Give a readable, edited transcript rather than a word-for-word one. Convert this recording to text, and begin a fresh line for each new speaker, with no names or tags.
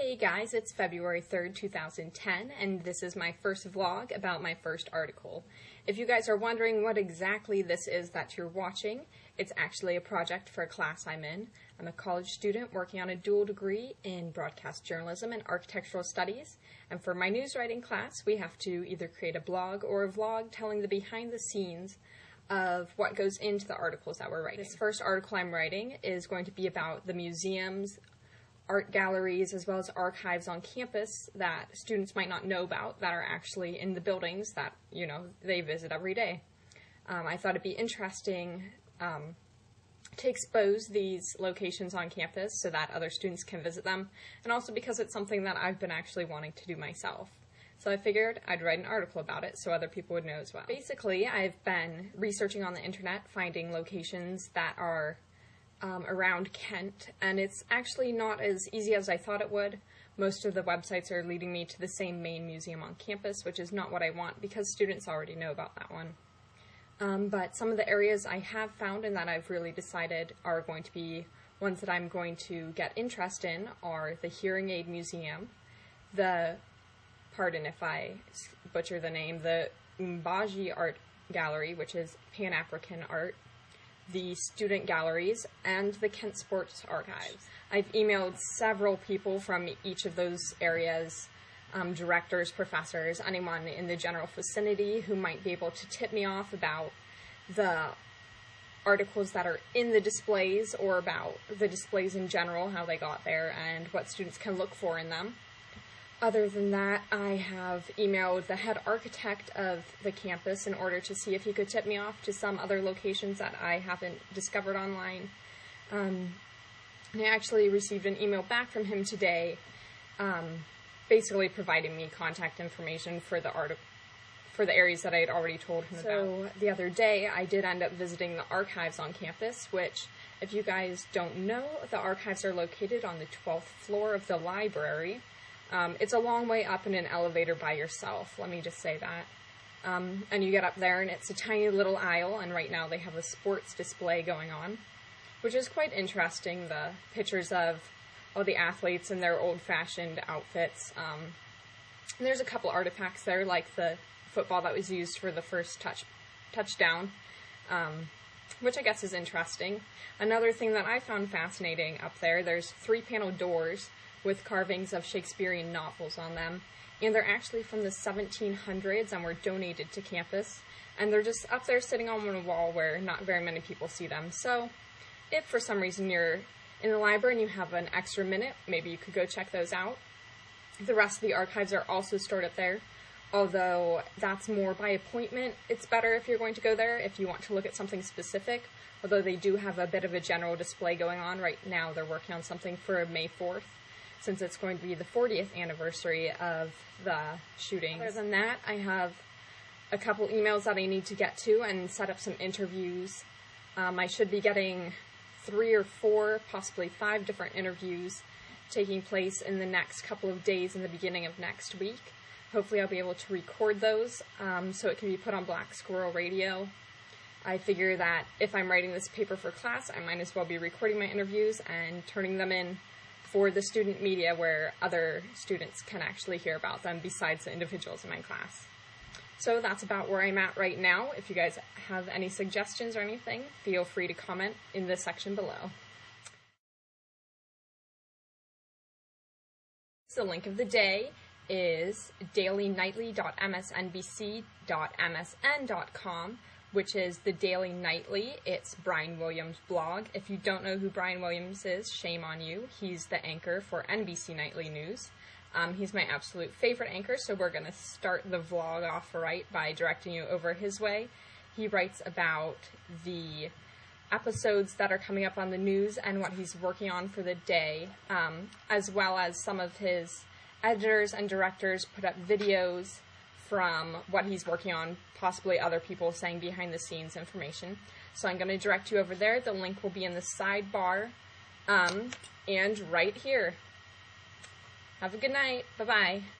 Hey guys, it's February 3rd, 2010, and this is my first vlog about my first article. If you guys are wondering what exactly this is that you're watching, it's actually a project for a class I'm in. I'm a college student working on a dual degree in broadcast journalism and architectural studies, and for my news writing class, we have to either create a blog or a vlog telling the behind the scenes of what goes into the articles that we're writing. This first article I'm writing is going to be about the museums, art galleries, as well as archives on campus that students might not know about that are actually in the buildings that, they visit every day. I thought it'd be interesting to expose these locations on campus so that other students can visit them, and also because it's something that I've been actually wanting to do myself. So I figured I'd write an article about it so other people would know as well. Basically, I've been researching on the internet, finding locations that are around Kent, and it's actually not as easy as I thought it would. Most of the websites are leading me to the same main museum on campus, which is not what I want because students already know about that one. But some of the areas I have found and that I've really decided are going to be ones that I'm going to get interest in are the Hearing Aid Museum, pardon if I butcher the name, the Mbaji Art Gallery, which is Pan-African art, the student galleries, and the Kent Sports Archives. I've emailed several people from each of those areas, directors, professors, anyone in the general vicinity who might be able to tip me off about the articles that are in the displays or about the displays in general, how they got there, and what students can look for in them. Other than that, I have emailed the head architect of the campus in order to see if he could tip me off to some other locations that I haven't discovered online. And I actually received an email back from him today, basically providing me contact information for the areas that I had already told him about. So the other day, I did end up visiting the archives on campus, which, if you guys don't know, the archives are located on the 12th floor of the library. It's a long way up in an elevator by yourself, let me just say that. And you get up there and it's a tiny little aisle, and right now they have a sports display going on, which is quite interesting, the pictures of all the athletes in their old-fashioned outfits. And there's a couple artifacts there, like the football that was used for the first touchdown, which I guess is interesting. Another thing that I found fascinating up there, there's 3-panel doors with carvings of Shakespearean novels on them, and they're actually from the 1700s and were donated to campus, and they're just up there sitting on a wall where not very many people see them. So if for some reason you're in the library and you have an extra minute, maybe you could go check those out. The rest of the archives are also stored up there, although that's more by appointment. It's better if you're going to go there if you want to look at something specific, although they do have a bit of a general display going on. Right now they're working on something for May 4th, since it's going to be the 40th anniversary of the shootings. Other than that, I have a couple emails that I need to get to and set up some interviews. I should be getting 3 or 4, possibly 5 different interviews taking place in the next couple of days in the beginning of next week. Hopefully I'll be able to record those so it can be put on Black Squirrel Radio. I figure that if I'm writing this paper for class, I might as well be recording my interviews and turning them in for the student media where other students can actually hear about them besides the individuals in my class. So that's about where I'm at right now. If you guys have any suggestions or anything, feel free to comment in the section below. So the link of the day is dailynightly.msnbc.msn.com, which is the Daily Nightly. It's Brian Williams' blog. If you don't know who Brian Williams is, shame on you. He's the anchor for NBC Nightly News. He's my absolute favorite anchor, so we're going to start the vlog off right by directing you over his way. He writes about the episodes that are coming up on the news and what he's working on for the day, as well as some of his editors and directors put up videos from what he's working on, possibly other people saying behind-the-scenes information. So I'm going to direct you over there. The link will be in the sidebar and right here. Have a good night. Bye-bye.